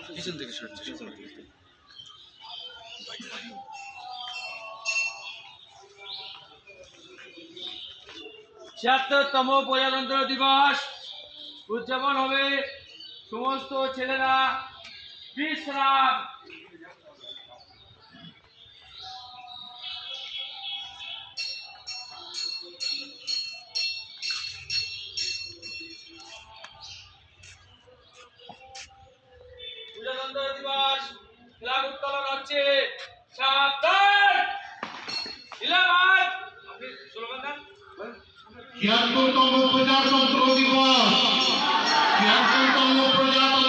পিছন থেকে সরছে। ৭৬তম প্রজাতন্ত্র দিবস উদযাপন হবে। সমস্ত ছেলেরা বিশ্রাম। প্রজাতন্ত্র দিবস ফ্ল্যাগ উত্তোলন হচ্ছে। সাবধান। আপনি স্লোগান দেন। ৭৬তম প্রজাতন্ত্র দিবস, ৭৬তম প্রজাতন্ত্র